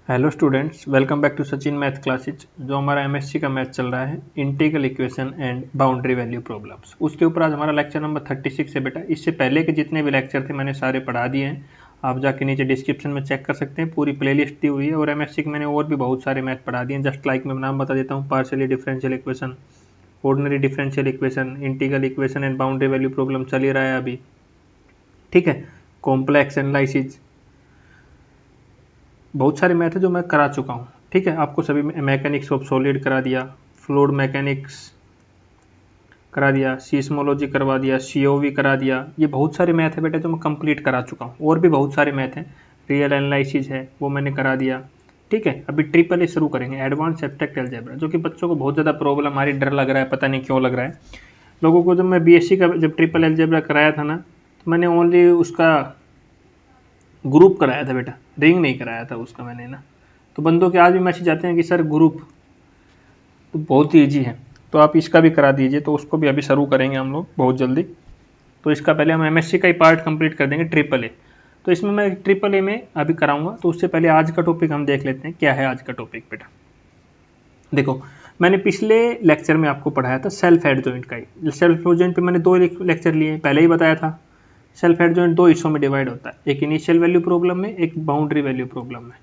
Hello students, welcome back to Sachin math classes. जो हमारा MSc का मैथ चल रहा है integral equation and boundary value problems, उसके ऊपर आज हमारा लेक्चर नंबर 36 है बेटा। इससे पहले के जितने भी लेक्चर थे मैंने सारे पढ़ा दिए हैं। आप जाके नीचे डिस्क्रिप्शन में चेक कर सकते हैं, पूरी प्लेलिस्ट दी हुई है। और एमएससी के मैंने और भी बहुत सारे मैथ पढ़ा दिए हैं। जस्ट लाइक मैं नाम बता देता हूँ: partially differential equation, ordinary differential equation, integral equation and boundary value problem चल ही रहा है अभी, ठीक है। कॉम्प्लेक्स एनालिसिस, बहुत सारे मैथ है जो मैं करा चुका हूँ, ठीक है। आपको सभी मैकेनिक्स ऑफ सॉलिड करा दिया, फ्लूइड मैकेनिक्स करा दिया, सीस्मोलॉजी करवा दिया, सीओवी करा दिया। ये बहुत सारे मैथ है बेटा जो मैं कंप्लीट करा चुका हूँ। और भी बहुत सारे मैथ हैं, रियल एनालिसिस है वो मैंने करा दिया, ठीक है। अभी ट्रिपल ए शुरू करेंगे, एडवांस एब्स्ट्रैक्ट अलजेब्रा, जो कि बच्चों को बहुत ज़्यादा प्रॉब्लम आ रही, डर लग रहा है, पता नहीं क्यों लग रहा है लोगों को। जब मैं बीएससी का जब ट्रिपल अलजेब्रा कराया था ना, तो मैंने ओनली उसका ग्रुप कराया था बेटा, रिंग नहीं कराया था उसका मैंने ना। तो बंदों के आज भी मैसेज आते हैं कि सर ग्रुप तो बहुत ही ईजी है, तो आप इसका भी करा दीजिए। तो उसको भी अभी शुरू करेंगे हम लोग बहुत जल्दी। तो इसका पहले हम एमएससी का ही पार्ट कंप्लीट कर देंगे, ट्रिपल ए। तो इसमें मैं ट्रिपल ए में अभी कराऊंगा। तो उससे पहले आज का टॉपिक हम देख लेते हैं, क्या है आज का टॉपिक बेटा। देखो, मैंने पिछले लेक्चर में आपको पढ़ाया था सेल्फ हेड जॉइंट का ही। सेल्फ हेड जॉइंट पे मैंने 2 लेक्चर लिए, पहले ही बताया था। सेल्फ हेड जॉइंट 2 हिस्सों में डिवाइड होता है, एक इनिशियल वैल्यू प्रॉब्लम में, एक बाउंड्री वैल्यू प्रॉब्लम में।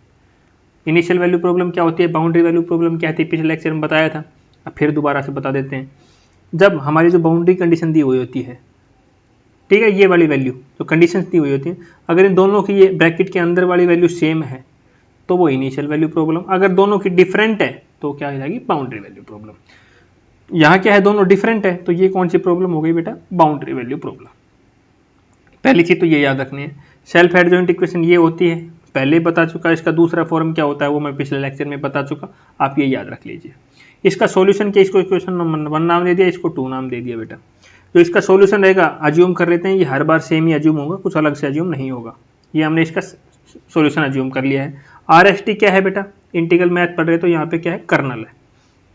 इनिशियल वैल्यू प्रॉब्लम क्या होती है, बाउंड्री वैल्यू प्रॉब्लम क्या होती है, पिछले लेक्चर में बताया था। अब फिर दोबारा से बता देते हैं। जब हमारी जो बाउंड्री कंडीशन दी हुई होती है, ठीक है, ये वाली वैल्यू जो कंडीशन दी हुई होती है, अगर इन दोनों की ये ब्रैकेट के अंदर वाली वैल्यू सेम है तो वो इनिशियल वैल्यू प्रॉब्लम। अगर दोनों की डिफरेंट है तो क्या हो जाएगी, बाउंड्री वैल्यू प्रॉब्लम। यहाँ क्या है, दोनों डिफरेंट है, तो ये कौन सी प्रॉब्लम हो गई बेटा, बाउंड्री वैल्यू प्रॉब्लम। पहली चीज तो ये याद रखनी है, सेल्फ एडजॉइंट इक्वेशन ये होती है, पहले बता चुका। इसका दूसरा फॉर्म क्या होता है वो मैं पिछले लेक्चर में बता चुका, आप ये याद रख लीजिए। इसका सॉल्यूशन क्या, इसको इक्वेशन नंबर 1 नाम दे दिया, इसको 2 नाम दे दिया बेटा। जो इसका सॉल्यूशन रहेगा, अज्यूम कर लेते हैं ये हर बार सेम ही अज्यूम होगा, कुछ अलग से अज्यूम नहीं होगा। ये हमने इसका सॉल्यूशन अज्यूम कर लिया है। आरएसटी क्या है बेटा, इंटीग्रल मैथ पढ़ रहे तो यहाँ पे क्या है, कर्नल है,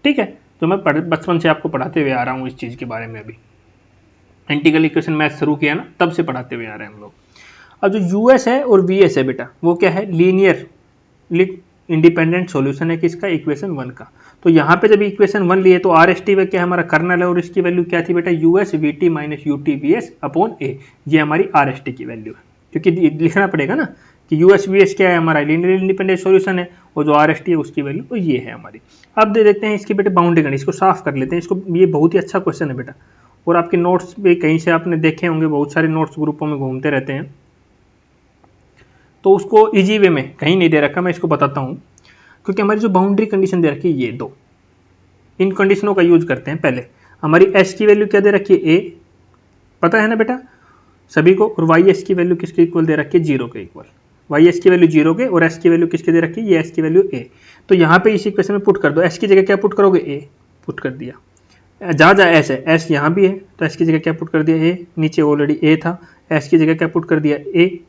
ठीक है। तो मैं बचपन से आपको पढ़ाते हुए आ रहा हूँ इस चीज के बारे में। अभी इंटीग्रल इक्वेशन मैथ शुरू किया ना, तब से पढ़ाते हुए आ रहे हैं हम लोग। अब जो यूएस है और वीएस है बेटा, वो क्या है, लीनियर इंडिपेंडेंट सॉल्यूशन है किसका, इक्वेशन 1 का। तो यहाँ पे जब इक्वेशन 1 लिए तो आर एस टी क्या है, हमारा कर्नल है, और इसकी वैल्यू क्या थी बेटा, U S V T minus U T V S upon A. ये हमारी आर एस टी की वैल्यू है, क्योंकि लिखना पड़ेगा ना कि यूएस वी एस क्या है, हमारा लीनियर इंडिपेंडेंट सॉल्यूशन है, और जो आर एस टी है उसकी वैल्यू तो ये है हमारी। अब दे देखते हैं इसकी बेटे बाउंड्री कंडीशन, इसको साफ कर लेते हैं इसको। ये बहुत ही अच्छा क्वेश्चन है बेटा, और आपके नोट्स भी कहीं से आपने देखे होंगे, बहुत सारे नोट्स ग्रुपों में घूमते रहते हैं। तो उसको इजी वे में कहीं नहीं दे रखा, मैं इसको बताता हूँ। क्योंकि हमारी जो बाउंड्री कंडीशन दे रखी है ये 2, इन कंडीशनों का यूज करते हैं। पहले हमारी एस की वैल्यू क्या दे रखी है, ए, पता है ना बेटा सभी को। और वाई एस की वैल्यू किसके इक्वल दे रखी है, 0 के इक्वल। वाई एस की वैल्यू 0 के, और एस की वैल्यू किसके दे रखी है, ये एस की वैल्यू ए। तो यहाँ पे इस इक्वेशन में पुट कर दो, एस की जगह क्या पुट करोगे, ए पुट कर दिया। जहाँ जहाँ एस है, एस यहाँ भी है तो एस की जगह क्या पुट कर दिया, ए, नीचे ऑलरेडी ए था, एस की जगह क्या पुट कर दिया, A,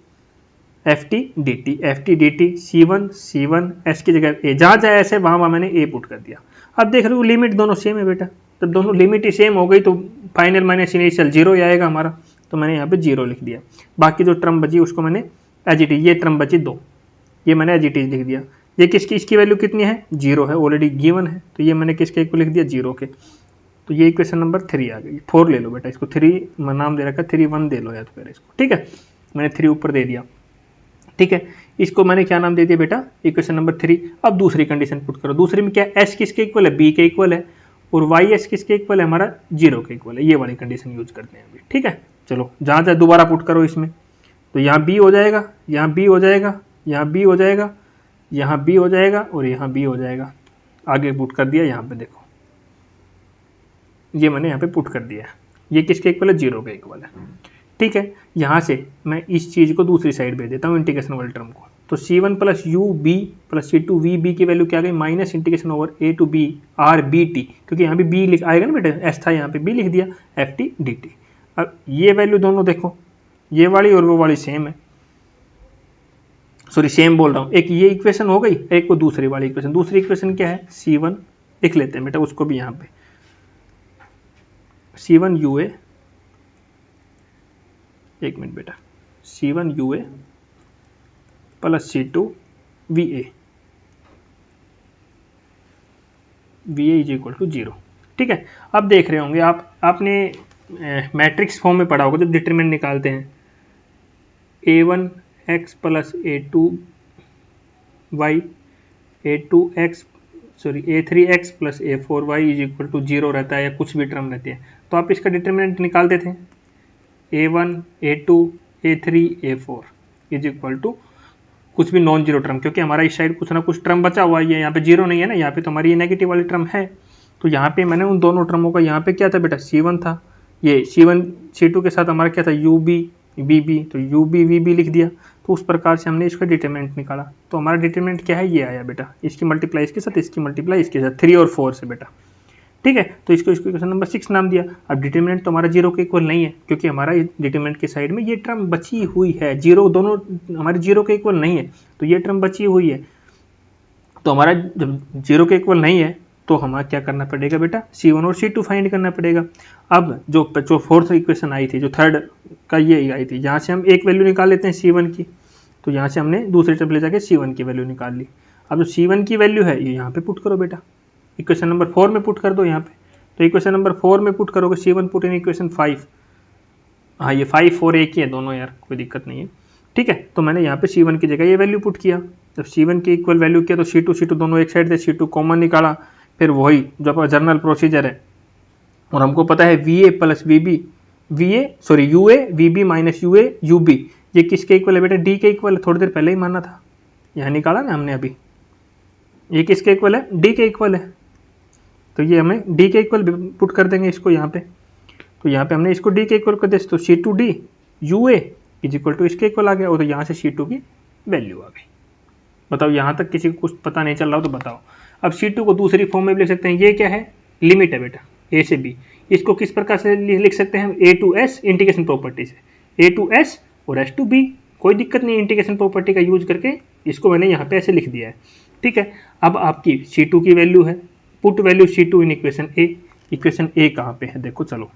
F T D T, F T D T, C one, S की जगह ए, जहाँ जहाँ एस है वहाँ मैंने ए पुट कर दिया। अब देख रहे हो लिमिट दोनों सेम है बेटा, जब दोनों लिमिट ही सेम हो गई तो फाइनल माइनस इनिशियल 0 ही आएगा हमारा। तो मैंने यहाँ पे 0 लिख दिया। बाकी जो टर्म बची उसको मैंने एज इट इज, ये टर्म बची 2, ये मैंने एज इट इज लिख दिया। ये किसकी, इसकी वैल्यू कितनी है, 0 है, ऑलरेडी गिवन है, तो ये मैंने किसके इक्वल लिख दिया, 0 के। तो ये इक्वेशन नंबर 3 आ गई। 4 ले लो बेटा, इसको 3 नाम दे रखा, 3 1 दे लो या तो फिर इसको, ठीक है। मैंने 3 ऊपर दे दिया, ठीक है। इसको मैंने क्या नाम दे दिया बेटा, इक्वेशन नंबर 3। अब दूसरी कंडीशन पुट करो, दूसरी में क्या, एस किसके इक्वल है, बी के इक्वल है, और वाई एस किसके इक्वल है, हमारा 0 के इक्वल है। ये वाली कंडीशन यूज करते हैं अभी, ठीक है। चलो जहां जहां दोबारा पुट करो इसमें, तो यहाँ बी हो जाएगा, यहाँ बी हो जाएगा, यहाँ बी हो जाएगा, यहाँ बी हो जाएगा, और यहाँ बी हो जाएगा। आगे पुट कर दिया, यहाँ पे देखो ये मैंने यहाँ पे पुट कर दिया है। ये किसके इक्वल है, 0 के इक्वल है, ठीक है। यहाँ से मैं इस चीज को दूसरी साइड भेज देता हूँ, इंटीग्रेशन वाले टर्म को। तो C1 plus u b plus C2 v b की वैल्यू क्या आ गई, minus integration over a to b r b t, क्योंकि यहाँ भी बी लिख आएगा ना बेटा, एस था यहाँ पे बी लिख दिया, एफ टी डी टी। अब ये वैल्यू दोनों देखो, ये वाली और वो वाली सेम है, सॉरी सेम बोल रहा हूँ। एक ये इक्वेशन हो गई, एक को दूसरी वाली इक्वेशन। दूसरी इक्वेशन क्या है, C1 लिख लेते हैं बेटा उसको भी यहाँ पे, C1 यू ए, एक मिनट बेटा, C1 u a plus C2 v a, v a is equal to 0। ठीक है, अब देख रहे होंगे आपने मैट्रिक्स फॉर्म में पढ़ा होगा जब डिटरमिनेंट निकालते हैं, a1x plus a2y a3x plus a4y is equal to 0 रहता है, या कुछ भी टर्म रहती है, तो आप इसका डिटरमिनेंट निकालते थे a1 a2 a3 a4 is equal to कुछ भी नॉन जीरो टर्म, क्योंकि हमारा इस साइड कुछ ना कुछ टर्म बचा हुआ है, यहाँ पे जीरो नहीं है ना, यहाँ पे तो हमारी ये नेगेटिव वाली टर्म है, तो यहाँ पे मैंने उन दोनों टर्मों का यहाँ पे क्या था बेटा C1 था, ये C1 C2 के साथ हमारा क्या था UB VB, तो UB VB लिख दिया, तो उस प्रकार से हमने इसका डिटरमिनेंट निकाला। तो हमारा डिटरमिनेंट क्या है, ये आया बेटा, इसकी मल्टीप्लाई इसके साथ, इसकी मल्टीप्लाई इसके साथ, 3 और 4 से बेटा। ठीक है, तो इसको इक्वेशन नंबर 6 नाम दिया। अब डिटरमिनेंट तो हमारा 0 के इक्वल नहीं है, क्योंकि हमारा डिटरमिनेंट के साइड में ये टर्म बची हुई है, जीरो दोनों हमारे 0 के इक्वल नहीं है, तो ये टर्म बची हुई है, तो हमारा जब 0 के इक्वल नहीं है तो हमारा क्या करना पड़ेगा बेटा, C1 और C2 फाइंड करना पड़ेगा। अब जो फोर्थ इक्वेशन आई थी, जो थर्ड का ये आई थी, यहाँ से हम एक वैल्यू निकाल लेते हैं C1 की, तो यहाँ से हमने दूसरे टर्म ले जाके C1 की वैल्यू निकाल ली। अब जो C1 की वैल्यू है ये यहाँ पे पुट करो बेटा, इक्वेशन नंबर 4 में पुट कर दो यहाँ पे, तो इक्वेशन नंबर 4 में पुट करोगे C1 पुट इन इक्वेशन 5, हाँ ये 5 4 एक ही है दोनों यार, कोई दिक्कत नहीं है। ठीक है, तो मैंने यहाँ पे C1 की जगह ये वैल्यू पुट किया, जब C1 की इक्वल वैल्यू किया तो C2 दोनों एक साइड थे, C2 कॉमन निकाला, फिर वही जो अपना जर्नल प्रोसीजर है, और हमको पता है VA plus VB UA VB minus UA UB ये किसके इक्वल है बेटा, D के इक्वल है, थोड़ी देर पहले ही माना था, यहाँ निकाला ना हमने अभी, ये किसके इक्वल है, D के इक्वल है, तो ये हमें D के इक्वल पुट कर देंगे इसको यहाँ पे, तो यहाँ पे हमने इसको D के इक्वल कर दिया, तो C2D UA is equal to इसके इक्वल आ गया, और तो यहाँ से C2 की वैल्यू आ गई। बताओ, यहाँ तक किसी को कुछ पता नहीं चल रहा हो तो बताओ। अब C2 को दूसरी फॉर्म में भी लिख सकते हैं, ये क्या है, लिमिट है बेटा A से B, इसको किस प्रकार से लिख सकते हैं, A to S integration property से, A to S और S to B, कोई दिक्कत नहीं, इंटीग्रेशन प्रॉपर्टी का यूज करके इसको मैंने यहाँ पे ऐसे लिख दिया है। ठीक है, अब आपकी C2 की वैल्यू है, put value C2 in equation A, equation A कहाँ पे है, देखो चलो,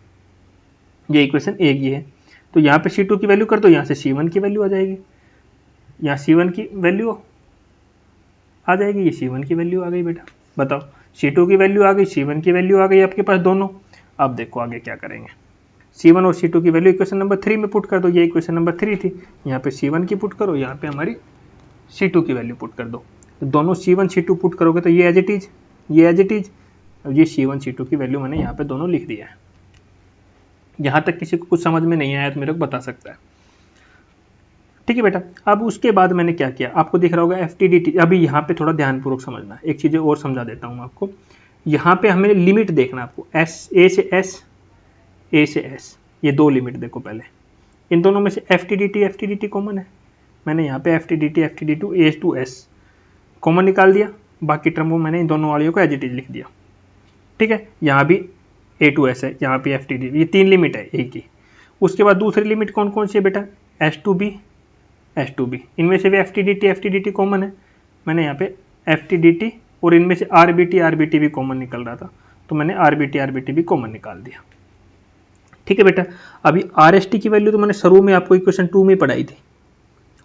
ये इक्वेशन A की है, तो यहाँ पे C2 की वैल्यू कर दो, यहाँ से C1 की वैल्यू आ जाएगी, यहाँ C1 की वैल्यू आ जाएगी, ये C1 की वैल्यू आ गई बेटा। बताओ, C2 की वैल्यू आ गई, C1 की वैल्यू आ गई आपके पास दोनों। अब देखो आगे क्या करेंगे, C1 और C2 की वैल्यू इक्वेशन नंबर 3 में पुट कर दो, ये इक्वेशन नंबर 3 थी, यहाँ पे C1 की पुट करो, यहाँ पे हमारी C2 की वैल्यू पुट कर दो, तो दोनों C1 C2 पुट करोगे तो ये एज इट इज, ये एज इट इज, ये C1 C2 की वैल्यू मैंने यहाँ पे दोनों लिख दिया है। यहाँ तक किसी को कुछ समझ में नहीं आया तो मेरे को बता सकता है। ठीक है बेटा, अब उसके बाद मैंने क्या किया, आपको दिख रहा होगा FTDT, अभी यहाँ पे थोड़ा ध्यानपूर्वक समझना, एक चीज़ें और समझा देता हूँ आपको। यहाँ पे हमें लिमिट देखना आपको, A से S, ये दो लिमिट देखो पहले, इन दोनों में से FTDT कॉमन है, मैंने यहाँ पे FTDT A to S common निकाल दिया, बाकी टर्म को मैंने इन दोनों वालियों को एज इट इज लिख दिया। ठीक है, यहाँ भी A to S है, यहाँ पे FTDT, ये 3 लिमिट है एक ही। उसके बाद दूसरी लिमिट कौन कौन सी है बेटा, S to B, इनमें से भी FTDT कॉमन है, मैंने यहाँ पे FTDT और इनमें से RBT भी कॉमन निकल रहा था, तो मैंने RBT भी कॉमन निकाल दिया। ठीक है बेटा, अभी RST की वैल्यू तो मैंने शुरू में आपको इक्वेशन 2 में पढ़ाई थी,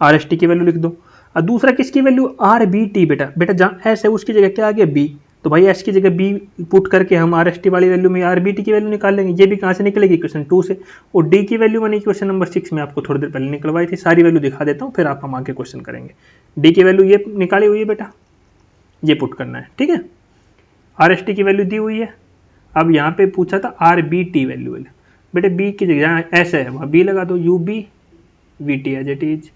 RST की वैल्यू लिख दो। और दूसरा किसकी वैल्यू, RBT बेटा जहाँ S है उसकी जगह क्या आ गया B, तो भाई S की जगह B पुट करके हम RST वाली वैल्यू में RBT की वैल्यू निकाल लेंगे, ये भी कहाँ से निकलेगी, इक्वेशन 2 से। और D की वैल्यू मैंने इक्वेशन नंबर 6 में आपको थोड़ी देर पहले निकलवाई थी, सारी वैल्यू दिखा देता हूँ फिर आप हम आगे क्वेश्चन करेंगे। D की वैल्यू ये निकाली हुई है बेटा, ये पुट करना है। ठीक है, RST की वैल्यू दी हुई है, अब यहाँ पे पूछा था RBT वैल्यू बेटे, B की जगह जहाँ S है वहाँ B लगा दो, UB VT as it is,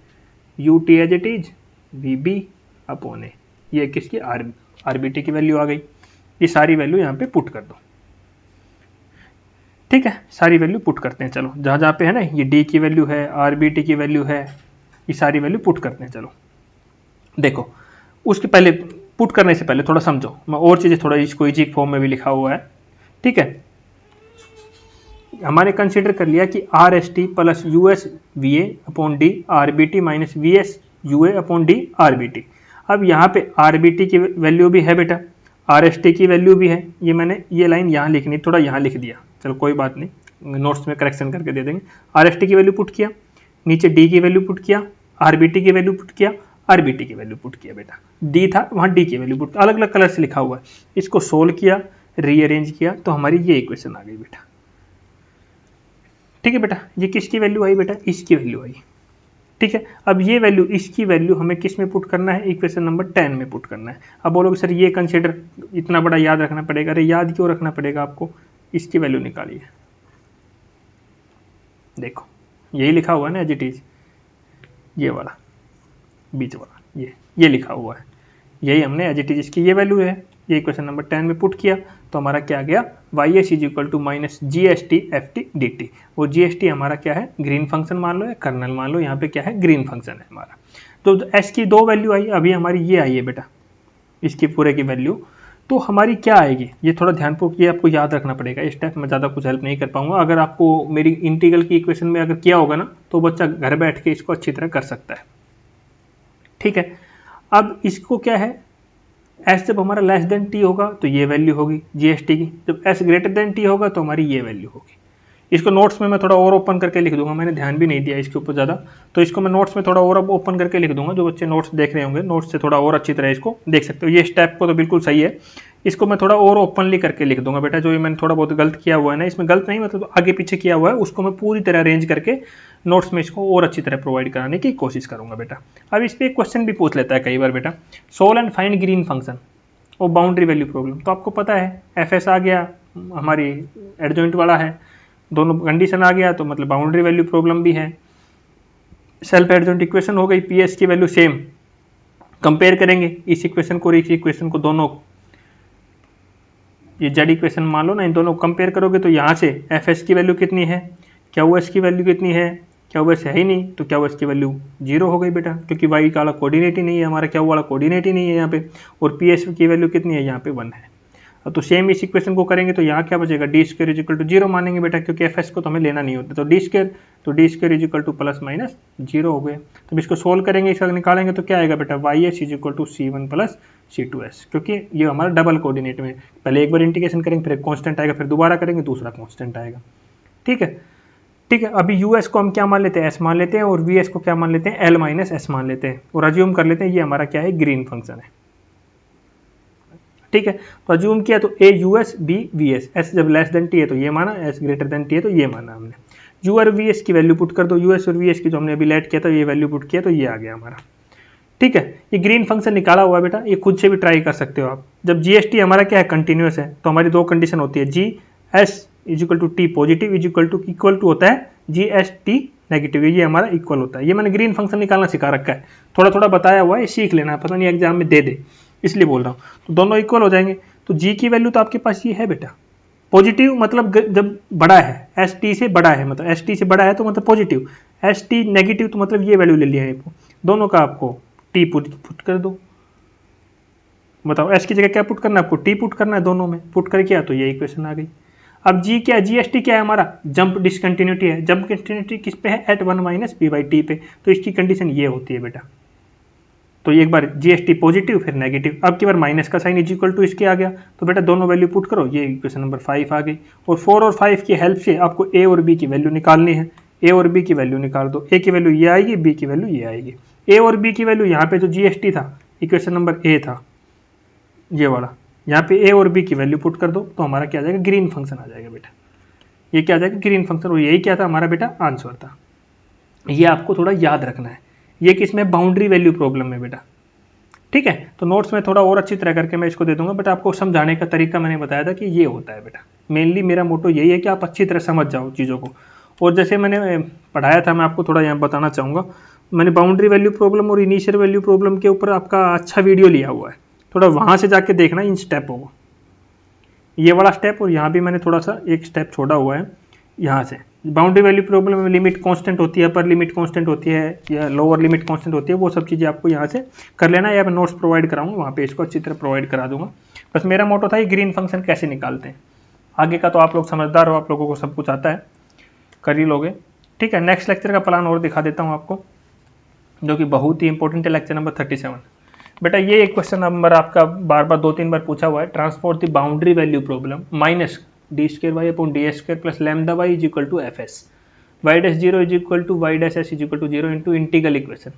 UT as it is, VB upon A, ये किसकी RBT की वैल्यू आ गई, ये सारी वैल्यू यहाँ पे पुट कर दो। ठीक है, सारी वैल्यू पुट करते हैं, चलो जहाँ जहाँ पे है ना, ये D की वैल्यू है, RBT की वैल्यू है, ये सारी वैल्यू पुट करते हैं। चलो देखो, उसके पहले पुट करने से पहले थोड़ा समझो, मैं और चीज़ें थोड़ा इसको इजी फॉर्म में भी लिखा हुआ है। ठीक है, हमारे कंसिडर कर लिया कि RST plus US VA upon D RBT minus VS UA upon D RBT। अब यहाँ पे RBT की वैल्यू भी है बेटा, RST की वैल्यू भी है, ये मैंने ये लाइन यहाँ लिखनी, थोड़ा यहाँ लिख दिया, चलो कोई बात नहीं, नोट्स में करेक्शन करके दे देंगे। RST की वैल्यू पुट किया, नीचे D की वैल्यू पुट किया, RBT की वैल्यू पुट किया, RBT की वैल्यू पुट किया बेटा, D था वहाँ D की वैल्यू पुट, अलग अलग कलर से लिखा हुआ है, इसको सोल्व किया, रीअरेंज किया तो हमारी ये इक्वेशन आ गई बेटा। ठीक है बेटा, ये किसकी वैल्यू आई बेटा, इसकी वैल्यू आई। ठीक है, अब ये वैल्यू, इसकी वैल्यू हमें किस में पुट करना है, इक्वेशन नंबर 10 में पुट करना है। अब बोलोगे सर ये कंसीडर इतना बड़ा याद रखना पड़ेगा, अरे याद क्यों रखना पड़ेगा आपको, इसकी वैल्यू निकालिए, देखो यही लिखा हुआ है ना एज इट इज, ये वाला बीच वाला ये लिखा हुआ है, यही हमने एज इट इज इसकी ये वैल्यू है, ये इक्वेशन नंबर 10 में पुट किया तो हमारा क्या आ गया, y s is equal to minus g s t F T D t. वो जी एस टी हमारा क्या है, ग्रीन फंक्शन मान लो या कर्नल मान लो, यहाँ पे क्या है ग्रीन फंक्शन है हमारा। तो एस की दो वैल्यू आई, अभी हमारी ये आई है बेटा, इसकी पूरे की वैल्यू, तो हमारी क्या आएगी, ये थोड़ा ध्यानपूर्वक ये आपको याद रखना पड़ेगा। इस टाइप में ज़्यादा कुछ हेल्प नहीं कर पाऊंगा, अगर आपको मेरी इंटीग्रल की इक्वेशन में अगर किया होगा ना तो बच्चा घर बैठ के इसको अच्छी तरह कर सकता है। ठीक है, अब इसको क्या है, एस जब हमारा लेस देन टी होगा तो ये वैल्यू होगी जीएसटी की, जब एस ग्रेटर देन टी होगा तो हमारी ये वैल्यू होगी। इसको नोट्स में मैं थोड़ा और ओपन करके लिख दूंगा, मैंने ध्यान भी नहीं दिया इसके ऊपर ज़्यादा, तो इसको मैं नोट्स में थोड़ा और ओपन करके लिख दूंगा, जो बच्चे नोट्स देख रहे होंगे नोट्स से थोड़ा और अच्छी तरह इसको देख सकते हो। ये स्टेप को तो बिल्कुल सही है, इसको मैं थोड़ा और ओपनली करके लिख दूंगा बेटा, जो ये मैंने थोड़ा बहुत गलत किया हुआ है ना, इसमें गलत नहीं मतलब आगे पीछे किया हुआ है, उसको मैं पूरी तरह अरेंज करके नोट्स में इसको और अच्छी तरह प्रोवाइड कराने की कोशिश करूंगा बेटा। अब इस पर एक क्वेश्चन भी पूछ लेता है कई बार बेटा, solve and find green function और बाउंड्री वैल्यू प्रॉब्लम। तो आपको पता है एफ एस आ गया, हमारी एडजॉइंट वाला है, दोनों कंडीशन आ गया तो मतलब बाउंड्री वैल्यू प्रॉब्लम भी है, सेल्फ एडजॉइंट इक्वेशन हो गई, पी एस की वैल्यू सेम, कंपेयर करेंगे इस इक्वेशन को और इस इक्वेशन को, दोनों ये जेड इक्वेशन मान लो ना, इन दोनों को कंपेयर करोगे तो यहाँ से एफ एस की वैल्यू कितनी है, क्या वो एस की वैल्यू कितनी है, क्या वो एस है ही नहीं, तो क्या वो एस की वैल्यू 0 हो गई बेटा, क्योंकि वाई का वाला कोऑर्डिनेट ही नहीं है हमारा, क्या वाला कोऑर्डिनेट ही नहीं है यहाँ पे, और पी एस की वैल्यू कितनी है यहाँ पे 1 है। तो सेम इस इक्वेशन को करेंगे तो यहाँ क्या बचेगा, d square is equal to 0 मानेंगे बेटा, क्योंकि एफ एस को तो हमें लेना नहीं होता, तो D square is equal two plus minus 0 हो गया। तो इसको सोल्व करेंगे, इसका निकालेंगे तो क्या आएगा बेटा, y s is equal to c one plus c two s, क्योंकि ये हमारा डबल कोऑर्डिनेट में, पहले एक बार इंटीग्रेशन करेंगे फिर एक कांस्टेंट आएगा, फिर दोबारा करेंगे दूसरा कांस्टेंट आएगा। ठीक है, ठीक है, अभी यू एस को हम क्या मान लेते हैं, एस मान लेते हैं, और वी एस को क्या मान लेते हैं, एल माइनस एस मान लेते हैं, और अज्यूम कर लेते हैं ये हमारा क्या है, ग्रीन फंक्शन है। ठीक है, तो अज्यूम किया तो A U S B V S, S जब लेस देन टी है तो ये माना, एस ग्रेटर देन टी है तो ये माना हमने। यू और वी एस की वैल्यू पुट कर दो, यू एस और वी एस की जो हमने अभी लेट किया था ये वैल्यू पुट किया तो ये आ गया हमारा। ठीक है, ये ग्रीन फंक्शन निकाला हुआ है बेटा, ये खुद से भी ट्राई कर सकते हो आप। जब जीएसटी हमारा क्या है, कंटिन्यूस है, तो हमारी दो कंडीशन होती है, g s is equal to t positive is equal to होता है जी एस टी नेगेटिव, ये हमारा इक्वल होता है। ये मैंने ग्रीन फंक्शन निकालना सिखा रखा है, थोड़ा थोड़ा बताया हुआ है, सीख लेना है, पता नहीं एग्जाम में दे दे इसलिए बोल रहा हूँ। तो दोनों इक्वल हो जाएंगे, तो जी की वैल्यू तो आपके पास ये है बेटा, पॉजिटिव मतलब जब बड़ा है, एस टी से बड़ा है, मतलब एस टी से बड़ा है तो मतलब पॉजिटिव, एस टी नेगेटिव तो मतलब ये वैल्यू ले लिया है, दोनों का आपको टी पुट कर दो। बताओ एस की जगह क्या पुट करना है आपको, टी पुट करना है, दोनों में पुट कर किया तो ये इक्वेशन आ गई। अब जी क्या है, जीएसटी क्या है हमारा, जंप डिसकंटिन्यूटी है, जंप कंटिन्यूटी किस पे है, at 1 minus b by t पे, तो इसकी कंडीशन ये होती है बेटा। तो एक बार जीएसटी पॉजिटिव फिर नेगेटिव, अब की बार माइनस का साइन इज इक्वल टू इसके आ गया, तो बेटा दोनों वैल्यू पुट करो, ये इक्वेशन नंबर 5 आ गई। और 4 और 5 की हेल्प से आपको ए और बी की वैल्यू निकालनी है, ए और बी की वैल्यू निकाल दो, ए की वैल्यू ये आएगी, बी की वैल्यू ये आएगी। ए और बी की वैल्यू यहाँ पे जो जीएसटी था इक्वेशन नंबर ए था ये वाला, यहाँ पे ए और बी की वैल्यू पुट कर दो तो हमारा क्या आ जाएगा, ग्रीन फंक्शन आ जाएगा बेटा। ये क्या आ जाएगा, ग्रीन फंक्शन, और यही क्या था हमारा बेटा आंसर था। ये आपको थोड़ा याद रखना है, ये किसमें, बाउंड्री वैल्यू प्रॉब्लम में बेटा। ठीक है, तो नोट्स में थोड़ा और अच्छी तरह करके मैं इसको दे दूंगा, बट आपको समझाने का तरीका मैंने बताया था कि ये होता है बेटा। मेनली मेरा मोटो यही है कि आप अच्छी तरह समझ जाओ चीज़ों को, और जैसे मैंने पढ़ाया था मैं आपको थोड़ा यहाँ बताना चाहूँगा, मैंने बाउंड्री वैल्यू प्रॉब्लम और इनिशियल वैल्यू प्रॉब्लम के ऊपर आपका अच्छा वीडियो लिया हुआ है, थोड़ा वहाँ से जाके देखना इन स्टेपों को, ये वाला स्टेप, और यहाँ भी मैंने थोड़ा सा एक स्टेप छोड़ा हुआ है यहाँ से। बाउंड्री वैल्यू प्रॉब्लम में लिमिट कांस्टेंट होती है, अपर लिमिट कांस्टेंट होती है या लोअर लिमिट कांस्टेंट होती है, वो सब चीज़ें आपको यहाँ से कर लेना, या मैं नोट्स प्रोवाइड कराऊंगा वहाँ पे इसको अच्छी तरह प्रोवाइड करा दूंगा। बस मेरा मोटो था ये ग्रीन फंक्शन कैसे निकालते हैं, आगे का तो आप लोग समझदार हो, आप लोगों को सब कुछ आता है, कर ही लोगे। ठीक है, नेक्स्ट लेक्चर का प्लान और दिखा देता हूँ आपको, जो कि बहुत ही इंपॉर्टेंट है, लेक्चर नंबर 37। बेटा ये एक क्वेश्चन नंबर आपका बार बार 2-3 बार पूछा हुआ है, transport the boundary value problem minus d square y upon d s square plus lambda y is equal to f s, y dash 0 is equal to y dash s is equal to 0 into integral equation.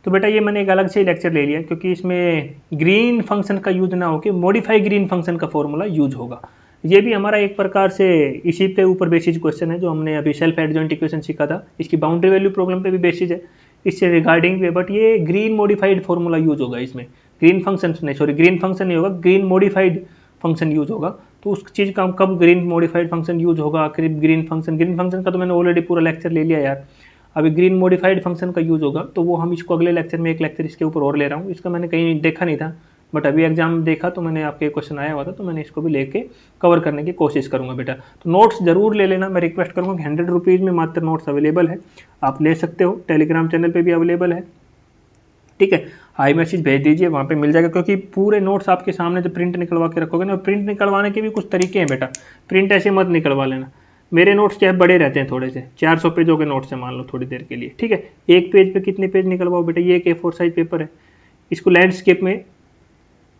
तो बेटा ये मैंने एक अलग से lecture ले लिया क्योंकि इसमें ग्रीन फंक्शन का यूज ना होकर मॉडिफाई ग्रीन फंक्शन का फॉर्मूला यूज होगा। ये भी हमारा एक प्रकार से इसी पे ऊपर बेसिस क्वेश्चन है जो हमने अभी सेल्फ एडजॉइंट इक्वेशन सीखा था, इसकी बाउंड्री वैल्यू प्रॉब्लम पे भी बेसिस है, इससे रिगार्डिंग भी है, बट ये ग्रीन मॉडिफाइड फॉर्मूला यूज होगा इसमें। ग्रीन फंक्शन नहीं, सॉरी ग्रीन फंक्शन नहीं होगा, ग्रीन मॉडिफाइड फंक्शन यूज होगा। तो उस चीज़ का कब ग्रीन मॉडिफाइड फंक्शन यूज होगा, ग्रीन फंक्शन का तो मैंने ऑलरेडी पूरा लेक्चर ले लिया यार। अभी ग्रीन मॉडिफाइड फंक्शन का यूज होगा तो वो हम इसको अगले लेक्चर में एक लेक्चर इसके ऊपर और ले रहा हूँ। इसका मैंने कहीं देखा नहीं था, बट अभी एग्जाम देखा तो मैंने आपके क्वेश्चन आया हुआ था, तो मैंने इसको भी लेके कवर करने की कोशिश करूंगा बेटा। तो नोट्स जरूर ले लेना, मैं रिक्वेस्ट करूंगा कि 100 रुपीज़ में मात्र नोट्स अवेलेबल है, आप ले सकते हो। टेलीग्राम चैनल पे भी अवेलेबल है, ठीक है। हाई मैसेज भेज दीजिए, वहाँ पे मिल जाएगा, क्योंकि पूरे नोट्स आपके सामने जो प्रिंट निकलवा के रखोगे ना, प्रिंट निकलवाने के भी कुछ तरीके हैं बेटा। प्रिंट ऐसे मत निकलवा लेना, मेरे नोट्स क्या है बड़े रहते हैं थोड़े से, 400 पेजों के नोट्स से मान लो थोड़ी देर के लिए, ठीक है। एक पेज पे कितने पेज निकलवाओ बेटा, ये एक A4 साइज पेपर है, इसको लैंडस्केप में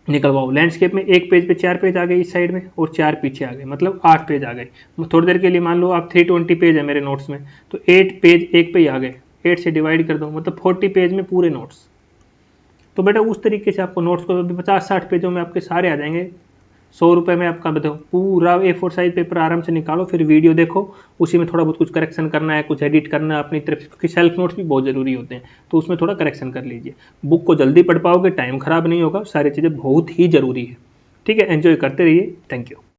निकलवाओ। लैंडस्केप में एक पेज पे 4 पेज आ गए इस साइड में और 4 पीछे आ गए, मतलब 8 पेज आ गए। थोड़ी देर के लिए मान लो आप 320 पेज है मेरे नोट्स में, तो 8 पेज एक पे ही आ गए, 8 से डिवाइड कर दो, मतलब 40 पेज में पूरे नोट्स। तो बेटा उस तरीके से आपको नोट्स को 50-60 पेजों में आपके सारे आ जाएंगे। 100 रुपये में आपका बताओ पूरा A4 साइज पेपर आराम से निकालो, फिर वीडियो देखो, उसी में थोड़ा बहुत कुछ करेक्शन करना है, कुछ एडिट करना है अपनी तरफ से, क्योंकि सेल्फ नोट्स भी बहुत ज़रूरी होते हैं, तो उसमें थोड़ा करेक्शन कर लीजिए। बुक को जल्दी पढ़ पाओगे, टाइम खराब नहीं होगा, सारी चीज़ें बहुत ही ज़रूरी है, ठीक है। एंजॉय करते रहिए, थैंक यू।